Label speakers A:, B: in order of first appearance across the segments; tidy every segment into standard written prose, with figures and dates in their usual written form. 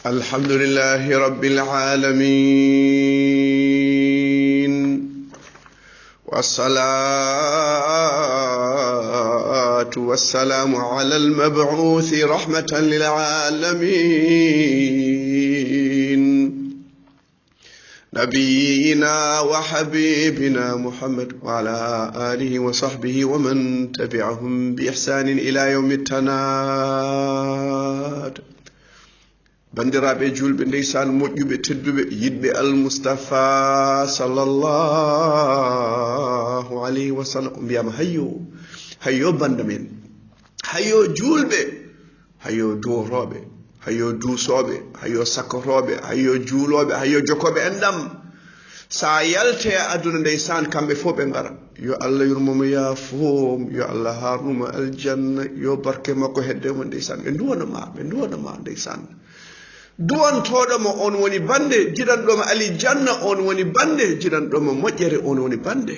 A: الحمد لله رب العالمين والصلاة والسلام على المبعوث رحمة للعالمين نبينا وحبيبنا محمد وعلى آله وصحبه ومن تبعهم بإحسان إلى يوم التناد. bandiraɓe julɓe ndeysan moƴƴuɓe tedduɓe yiɗɓe almustafa sallallahu alayhi wa sallam o mbiyama hayyo banda men, hayyo julɓe, hayyo duworoɓe, hayyo duusoɓe, hayyo sakkotoɓe, hayyo juuloɓe, hayyo jokkoɓe enɗam. sa yalte aduna ndeysan kamɓe fof ɓe ngara. Yo Allah yurmomo yaafom, yo Allah harnumo aljanna, yo barke makko heddemo ndeysan. ɓe duwanama ndeysan. duwantoɗomo on woni bande, jiɗanɗomo ali janna on woni bande, jiɗanɗomo moƴƴere on woni bande,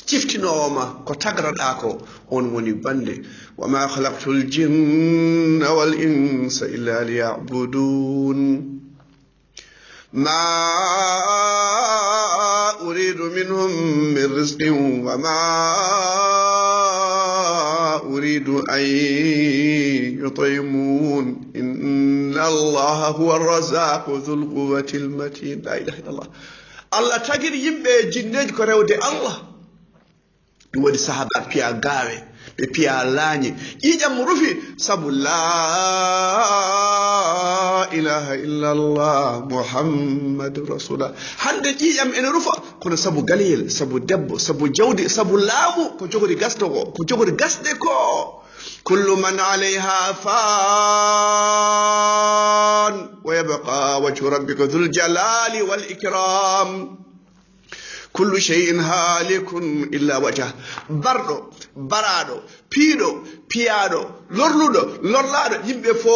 A: ciftinowoma ko tagraɗa ko on woni bande. wama khalaqtu ljinna wal insa illa liyabudun ma uridu minhum min rizqin wama uridu an yut'imun inna allaha huwa arrazaqu dhul quwwati almatin. la ilaha illallah. Allah tagiri yimɓe jinneji ko rewde Allah. ɗum waɗi sahaba piya gawe, ɓe piya laañe, ƴiƴam rufi sabu la ilaha illallah muhammadu rasulullah. hande ƴiƴam ene rufa kono sabu galeyel, sabu debbo, sabu jawdi, sabu laamu ko jogori gasdo ko jogori gasde ko. كل من عليها فان ويبقى وجه ربك ذو الجلال والإكرام. كل شيء هالك إلا وجهه. برdo barado piiɗo piyaɗo lorluɗo lorlaɗo yimɓe fo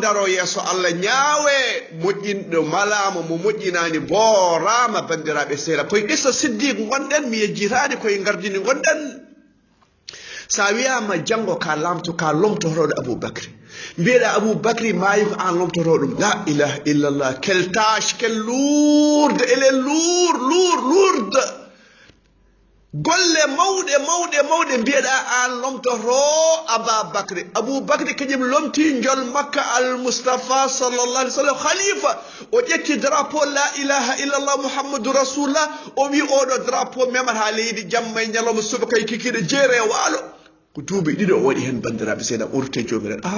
A: daro yeeso Allah ñaawe moƴƴinɗo malama mo moƴƴinani boorama. bandiraɓe seeɗa koye qissa siddiq gonɗen, mi yejjitani koye gardini gonɗen. sa wiyama janggo ka lomtoroɗo aboubacry, mbiyeɗa aboubacry maayi ko an lomtoro ɗum. la ilaha illallah. quelle tâche, quelle lourde, elle est lourde. golle mawɗe mbiyeɗa an lomtoro aboubacry kañum lomti jol makka almustafa sallallah alih w sallam khalifa. o ƴetti drapeau la ilaha illallah muhammadou rasulullah. o wi oɗo drapeau memat ha leydi jamma e ñalawma subakay kikiɗe jeere waalo. ko duuɓi ɗiɗi o waɗi hen bandiraɓe seeɗa urte jomiraɗo.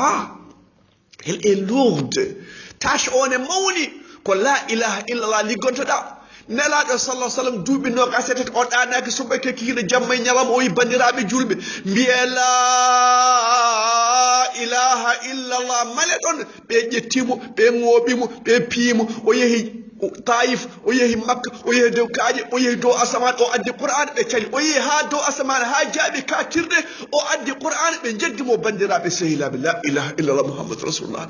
A: elle est lourde. tâche on e mawni ko la ilaha illallah liggontoɗa. nelaɗo sallah sallam duuɓi nogas e tati o ɗanaki subake kikiɗe jamma e ñalawma. o wi bandiraɓe julɓe mbiye la ilaha illallah male ɗon. ɓe ƴettimo, ɓe ŋooɓimo, ɓe piimo. o yeehi taif, o yeehi makka, o yeehi dow kaaƴe, o yeehi dow asaman, o addi qur'an. ɓe cali o yeehi ha dow asaman ha jaaɓi katirɗe, o addi qur'an. ɓe jeddimo bandiraɓe sehilaɓe la ilaha illallah muhammadou rasulullah.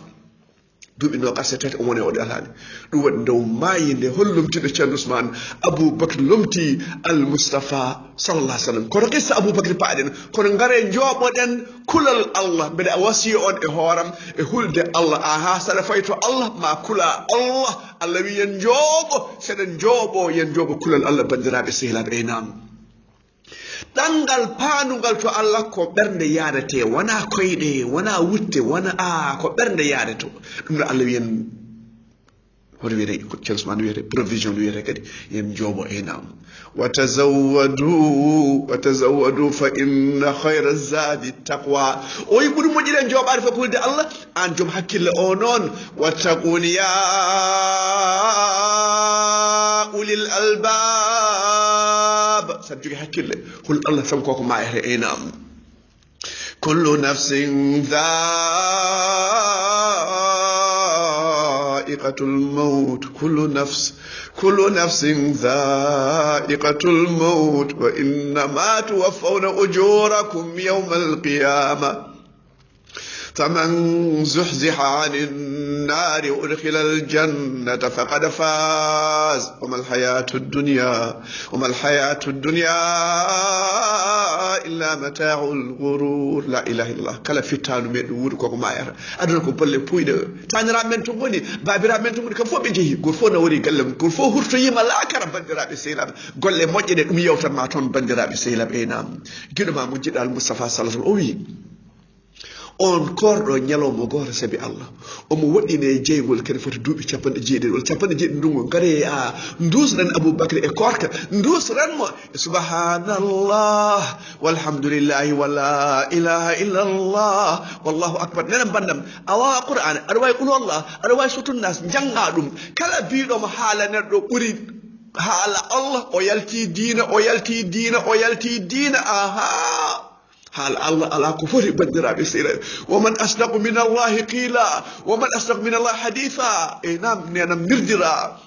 A: duuɓi nogas e tati o woni oɗe alhaali. ɗum waɗi dow maayi nde hollumtiɗo ceerno ousmane aboubacry lomti almoustapha sallallah sallam. kono qissa aboubacry paaɗen, kono ngare jooɓoɗen kulal allah. mbeɗa wasiya on e hooram e hulde allah. aha saɗa fayi to allah ma kula allah. allah wi yen jooɓo, seɗen jooɓo yen jooɓo kulal allah. bandiraɓe sehilaɓe enam ɗangal paandugal to allah ko ɓernde yaadete, wona koyɗe, wona wutte, wona ko ɓernde yaadato. ɗum no allah wiyen hoto wiyete ceerno ousmane wiyete provision wiyete kadi yen jooɓo enam. watazawwadu fa inna hayra zadi taqwa. o yi ɓuuri moƴƴiɗen jooɓade fof hulde allah. an joom hakkille o noon wattaquni ya ulil albab. saɗa jogui hakkille hol allah sabu koko mayete enam. kullu nafsin dha'iqatul maut. kullu nafsin dha'iqatul maut wa innama tuwaffawna ujurakum yawma alqiyamah فمن زحزح عن النار وأدخل الجنة فقد فاز وما الحياة الدنيا إلا متاع الغرور لا إله إلا الله كلا فتان من ود كوكو ماير أدنا كو بل بويد تانرا من تموني بابرا من تموني كفو بيجي غرفو نوري قلم غرفو هرتو يما لا كرا بندرا بسيلاب قول موجي دي ميوتا ما تون بندرا بسيلاب اينام جينو ما مجد المصطفى صلى الله عليه وسلم on korɗo ñalawma goto saabi allah omo woɗɗine jeygol kadi foti duuɓi capanɗe jeeɗiɗi capanɗe jeeɗiɗi ndungo gare a dusren aboubacry e korka dusranmo subhanallah walhamdulillahi wala ilaha illallah wallahu akbar nena bandam awa qur'an aɗa wawi qulollah aɗa wawi sotunnas jangga ɗum kala biɗomo haala neɗɗo ɓuuri haala allah o yalti diina aha حال الله على كفر بدر أبي سيرة ومن أصدق من الله قيلا ومن أصدق من الله حديثا نعم نعم مردرا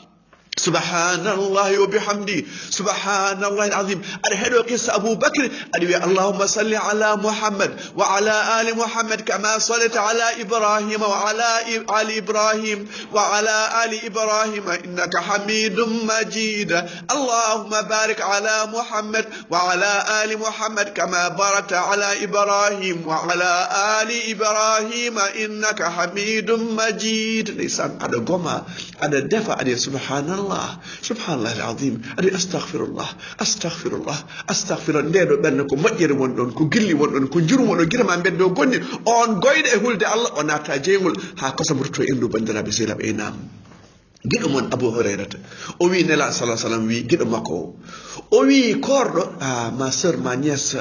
A: سبحان الله وبحمده سبحان الله العظيم أرهدوا قصة أبو بكر أدوي اللهم صل على محمد وعلى آل محمد كما صلت على إبراهيم وعلى آل إبراهيم وعلى آل إبراهيم إنك حميد مجيد اللهم بارك على محمد وعلى آل محمد كما باركت على إبراهيم وعلى آل إبراهيم إنك حميد مجيد ليسان هذا قمة هذا دفع هذا سبحان الله سبحان الله العظيم أدي أستغفر الله نديرو بنكو مجير وندون كو جلي وندون كو جيرو وندون جيرما مبدو غوني اون غويد e hulde Allah on ata jeengol ha kosamurto endu bandiraɓe sehlab e nam giɗo mon Abu Hurairata o wi nela sallallahu alaihi wasallam wi giɗo makko o wi korɗo ma sœur ma nièce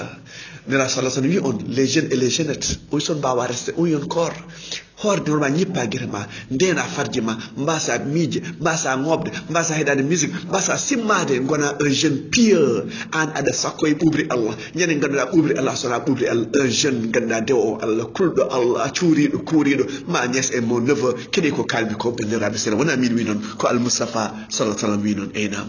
A: nela sallallahu alaihi wasallam wi on les jeunes et les jeunettes o son bawa rester o yon kor horde norma ñippa guere ma ndena farji ma mbasa miije mbasa ngobde mbasa heɗade musique mbasa simmade gona un jeune pieux an aɗa sakko e ɓuɓri Allah ñande ganduɗa ɓuɓri Allah sona ɓuɓri Allah un jeune ganduɗa dewo o Allah kulɗo Allah cuuriɗo kuuriɗo ma nièce e mon neveu keɗi ko kalmi ko bandiraɓe sena wona min wi noon ko al Mustafa sallallahu alaihi wasallam wi noon eynam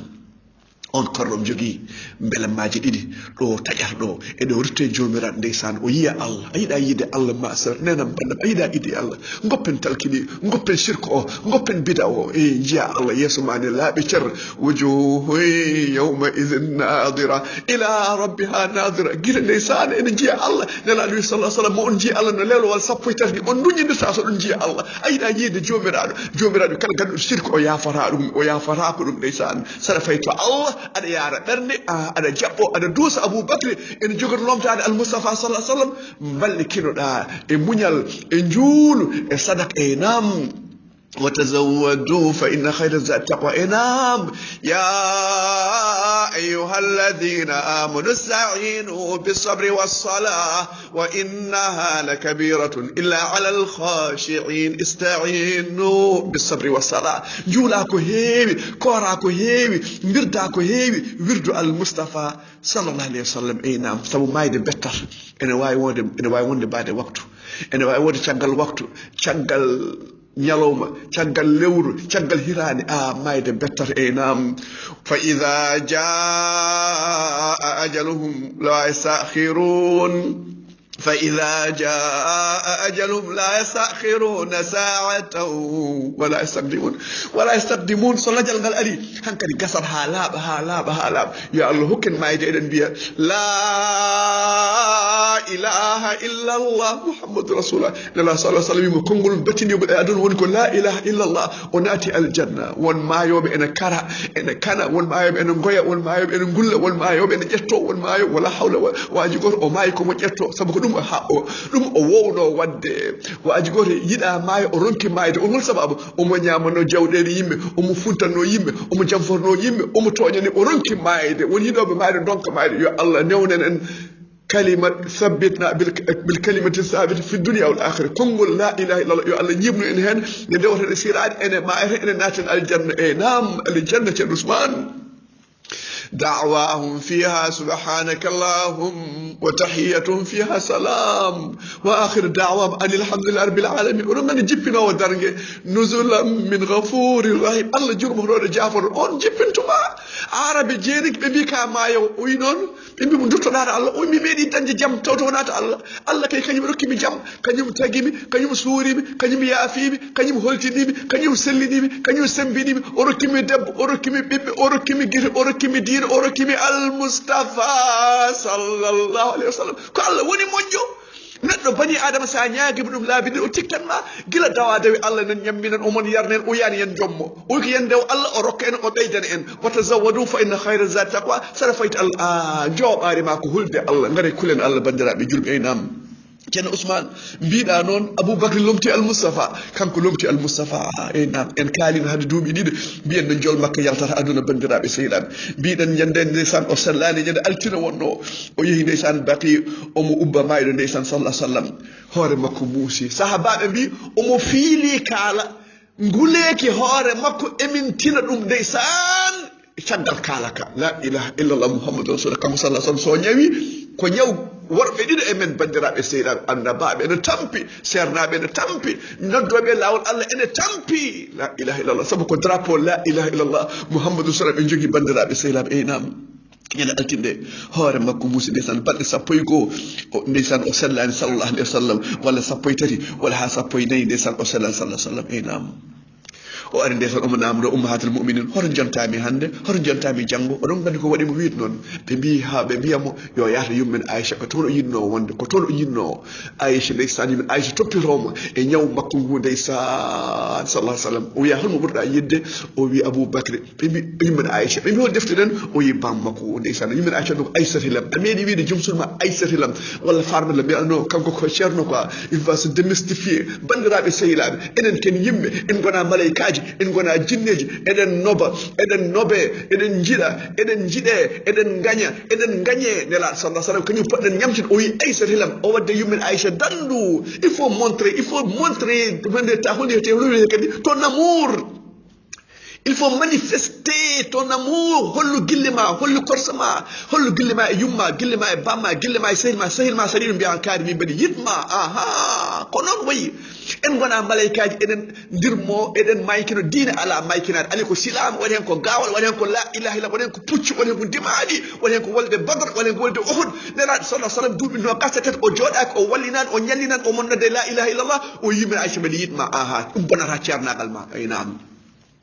A: on korɗom jogui belammaji ɗiɗi ɗo taƴata ɗo eɗo rutte jomiraɗo ndeysan o yiya Allah a yiiɗa yiide Allah ma sar nenam bandam a yiiɗa idde Allah goppen talkini goppen shirko o goppen bida o e jiya Allah yeeso mane laaɓe cer wujuhu yawma idin nadira ila rabbiha nadira guila ndeysan ene jiya Allah nelaɗo wi sallah sallam mo on jiya Allah no lelowal sappo e tati on duñindirta so ɗon jiya Allah a yiiɗa yiide jomiraɗo kala ganduɗo shirko o yafata ko ɗum ndeysan saɗa fay to Allah aɗa yaara ɓernde aɗa jaɓɓo aɗa duusa Aboubacry ene jogoto lomtade al Mustafa sallallahu alaihi wasallam balle kinoɗa e muñal e juulu e sadak e nam وتزودوا فإن خير الزاد التقوى نعم يا أيها الذين آمنوا استعينوا بالصبر والصلاة وإنها لكبيرة إلا على الخاشعين استعينوا بالصبر والصلاة جولاكو هيوي كوراكو هيوي مرداكو هيوي ورد المصطفى صلى الله عليه وسلم نعم سبو مايد بتر إن واي وند بعد وقته إن واي وند شغل وقته شغل ñalowma caggal lewru caggal hirani mayde bettat e nam fa idha jaa ajaluhum la yastakhirun فإذا جاء أجلهم لا يستأخرون ساعة ولا يستقدمون صلى الله عليه وسلم هنكري قصر هالاب يا الله هكذا ما يدعين بيا لا إله إلا الله محمد رسول الله لا صلى الله عليه وسلم كنقول بتني وبدأدون ونقول لا إله إلا الله ونأتي الجنة ون ما يوم إن كرا إن كنا ون ما يوم إن غيا ون ما يوم إن غلا ون ما يوم إن جتو ون ما يوم ولا حول ولا قوة وما يكون جتو سبب ɗum o wowno wadde o aji goto yiɗa maayo o ronki maayde o hol sababu omo ñamano jawɗele yimɓe omo funtanno yimɓe omo jamforno yimɓe omo toñani o ronki maayde woni yiɗoɓe maayde donka maayde yo Allah newnen en كلمة ثبتنا بالكلمة الثابتة في الدنيا والآخرة كنقول لا إله إلا الله يا الله يبنو إن هن ندور السيرات أنا ما أنا ناتن الجنة نعم الجنة الرسمان دعواهم فيها سبحانك اللهم وتحيتهم فيها سلام وآخر دعواهم أن الحمد لله رب العالمين ورمنا جبنا ودرنج نزلا من غفور رحيم الله جرم هرور جافر أون جبنتما عربي جيرك ببيكا مايو وينون بيبي من دوتو نار الله ويمي ميدي تنجي جام توتو نات الله الله كي كنيم ركيمي جام كنيم تاجيمي كنيم سوريمي كنيم يافيمي كنيم هولتينيمي كنيم سلينيمي كنيم سمبينيمي أوركيمي دب أوركيمي بيبي أوركيمي جير أوركيمي دين أوركيمي المصطفى صلى الله عليه وسلم كالله وني مونجو neɗɗo bani adama sa ñaagima ɗum laabi o tikkanma gila dawadewi allah nan ñamminen omon yarnen o yani yen jommo o ko yen ndew allah o rokka en o ɓeydana en wata zawadu fa inna hayra zat taqwa saɗa fayti allah jooɓari ma ko hulde allah ngare kulen allah bandiraɓe julɓe e nam ceerno ousmane mbiɗa noon aboubacry lomti almoustapha kanko lomti almoustapha e nam en kaalino hade duuɓi ɗiɗi mbiyen no jol makko yaltata aduna bandiraɓe sehilaɓe mbiɗen ñande ndeysan o sellani ñande altina wonno o yeehi ndeysan baki omo ubba mayɗo ndeysan sallah sallam hoore makko muusi sahabaɓe mbi omo fiili kaala nguleki hoore makko emin tina ɗum ndeysan caggal kaala ka la ilaha illallah muhammadu rasulullah kanko sallah sallam so ñawi ko ñaw worɓe ɗiɗo e men bandiraɓe sehilaɓe annabaɓe ene tampi sernaɓe ene tampi noddoɓe lawol allah ene tampi la ilaha illallah saabu ko drapeau la ilaha illallah muhammadou sallam ɓe jogui bandiraɓe sehilaɓe eynam ñande altinde hoore makko muusi ndeysan balɗe sappo e goho ndeysan o sellani sallallahu alayhi wa sallam walla sappo e tati walla ha sappo e nayyi ndeysan o sellani sallah sallam eynam o ari ndesan omo namdo ummahatul mu'minin hoto jontami hande hoto jontami janggo oɗon gandi ko waɗimo wiide noon ɓe mbi ha ɓe mbiyamo yo yahata yummen Aisha ko toon o yinno wonde ko toon o yinno Aisha ndeysan yummen Aisha toppitomo e ñaw makko ngu ndeysan sallallahu sallam o wiya holmo ɓurɗa yidde o wi Aboubacry ɓe mbi yummen Aisha ɓe mbi hol deftuɗen o wi bam makko ndeysan yummen Aisha ɗo ko Aissata lam a meeɗi wiide joom sulma Aissata lam walla farme lam mbiya non kanko ko ceerno quoi il va se démystifier bandiraɓe sehilaɓe enen ken yimɓe en gona malaykaji en gona jinneji eɗen noba eɗen nobe eɗen jiɗa eɗen jiɗe eɗen gañe nela sallah sallam kañum poɗɗen ñamtide o wi Aissata lam o wadde yummen Aisha dandu il faut montrer ta hollite kadi ton amour il faut manifester ton amour hollu gille ma hollu korsa ma hollu gille ma e yumma gille ma e bamma gille ma e sehil ma saɗi ɗum mbiyan kaari min mbaɗi yitma aha ko noon wayi en gona malaykaji eɗen dirmo eɗen maykino diine ala maykinade ali ko silama waɗi hen ko gawal waɗi hen ko la ilaha illallah waɗi hen ko puccu waɗi hen ko dimaɗi waɗi hen ko wolde badre waɗi hen ko wolde uhud nelaɗo sallah sallam duuɓi no gasa tati o jooɗaki o wallinani o ñallinani o monnode la ilaha illallah o yimmin Aisha mbaɗi yitma aha ɗum bonata ceernagal ma aynam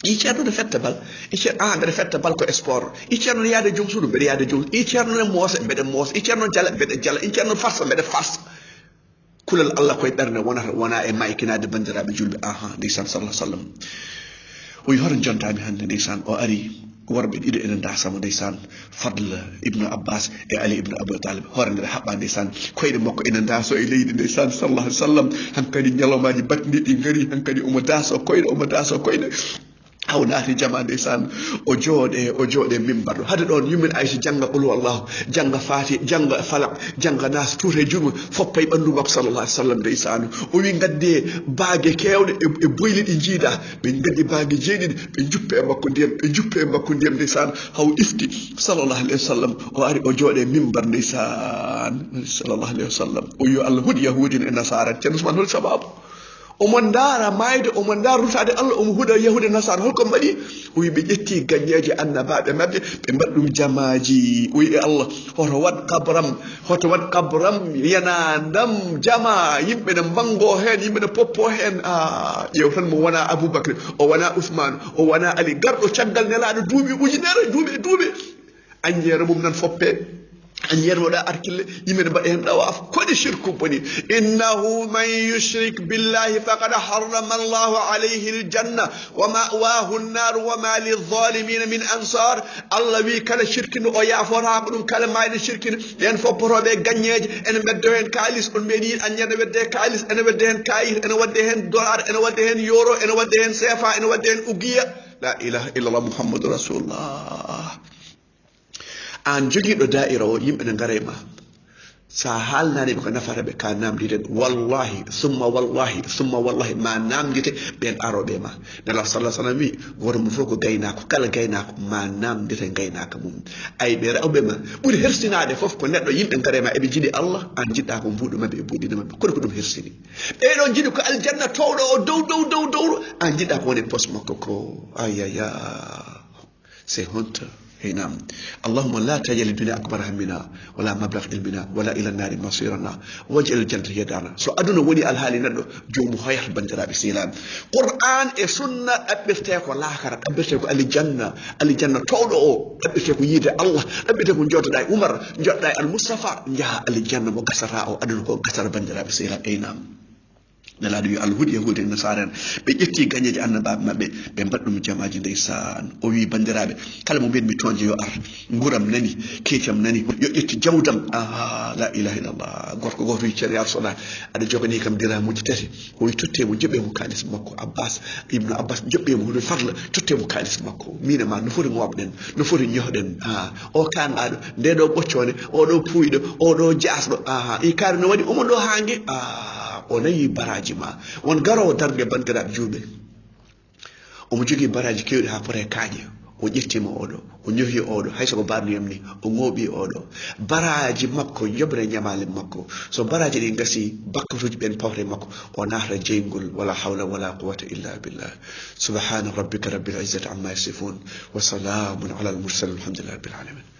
A: i ceerno ne fetta bal i ceerno mbeɗa fetta bal ko sport i ceerno ne yaade joom suudu mbeɗa yaade joom i ceerno ne moosa mbeɗa moosa i ceerno jala mbeɗa jala i ceerno farsa mbeɗa farsa kulal allah koye ɓernde wona e maykinade bandiraɓe julɓe aha ndeysan sallah sallam o wi hoto jontami hannde ndeysan o ari worɓe ɗiɗo ene dasamo ndeysan Fadl ibnu Abbas e Ali ibnu Abi Talib hoore nde haɓɓa ndeysan koyɗe makko ene daso e leydi ndeysan sallallahu alih w sallam hankkadi ñalomaji battiɗi ɗi gaari hankkadi omo daso koyɗe haw naati jama ndeysan o jooɗe mimbar ɗo hade ɗon yummin Aisha janga qul wallahu janga fati janga falak janga nas tuuta e juɗmum foppa e ɓandu makko sallallahu alih w sallam ndeysan o wi gadde baage kewɗe e boyli ɗi jiida ɓe gaddi baage jeeɗiɗi ɓe juppe e makko ndiyam ndeysan haw ifti sallallahu alih wa sallam o ari o jooɗe mimbar ndeysan sallallahu alih wa sallam o wi Allah huɗi yahudin e nasara ceerno Ousmane hol sababu omon ndaara mayde omon ndaara rutade Allah omo huɗa yahude nasara holko mbaɗi o wi ɓe ƴetti gañeji annabaɓe mabɓe ɓe mbaɗi ɗum jamaji o wi e Allah hoto wat kabram yana ndam jama yimɓe ne mbango hen yimɓe ne poppo hen ƴeew tan mo wona Aboubacry o wona Ousmane o wona Ali garɗo caggal nelaɗo duuɓi ujunere duuɓi añere mum nan foppe أن ولا أركل يمن بأن دواف كل شرك بني إنه من يشرك بالله فقد حرم الله عليه الجنة ومأواه النار وما للظالمين من أنصار الله بي كلا شرك أو يعفرها من كلا ما الشرك لأن فبره بجنيج أنا بدهن كاليس المدين أن ينبده كاليس أنا بدهن كاير أنا ودهن دولار أنا ودهن يورو أنا ودهن سيفا أنا ودهن أجية لا إله إلا الله محمد رسول الله an jogiiɗo da'ira o yimɓe ne ngara e ma sa halnani ko nafara be ka namdide wallahi thumma wallahi ma namdite ben arobe ma nala sallallahu alaihi wasallam wi goto mo foko gaynako kala gaynako ma namdite gaynaka mum ay be rewbe ma buri hersinade fof ko neddo yimbe garema e be jidi Allah an jidda ko buudu mabbe e buudide mabbe ko dum hersini be don jidi ko aljanna tawdo o dow an jidda ko woni post makko ko ayaya c'est honte. نعم اللهم لا تجعل الدنيا أكبر همنا ولا مبلغ علمنا ولا إلى النار مصيرنا واجعل الجنة هي دارنا سو أدنى ولي الحالي ندو جوم خير بندرا بسلام قرآن السنة أبفتك ولا خير أبفتك الجنة تولو أبفتك يد الله أبفتك جوت داي عمر جوت داي المصطفى جاء الجنة مكسرة أو أدنى كسر بندرا بسلام أي نعم nelaɗo yo Allah huuɗi e hulde nasara'en ɓe ƴetti gañeji annabaɓe maɓɓe ɓe mbaɗɗum jamaji ndeysan o wi bandiraɓe kala mo mbiyen mi toñje yo ar nguram nani keecam nani yo ƴetti jawdam la ilaha illallah gorko goto wi ceerno ya Rasulallah aɗa jogani kam diramuji tati o wi tottemo joɓɓemo kalis makko Abbas ibnu Abbas joɓɓemo hono farla tottemo kalis makko mine ma no foti ŋoɓɗen no foti ñohɗen o kanɗaɗo ndeɗo ɓoccone oɗo puyɗo oɗo jasɗo i kaari no waɗi omon ɗo hangue o nayi baraji ma won garowo darde bandiraɓe julɓe omo jogui baraji kewɗi ha pore kaaƴe o ƴettima oɗo o ñohi oɗo hayso ko barniyam ni o ŋooɓi oɗo baraji makko yoɓre ñamale makko so baraji ɗi gasi bakkatuji ɓen pawre makko o nata jeygol wala hawla wala quwata illa billah subhana rabbika rabbil izzati amma yasifun wa salamun ala al mursalin alhamdulillahi rabbil alamin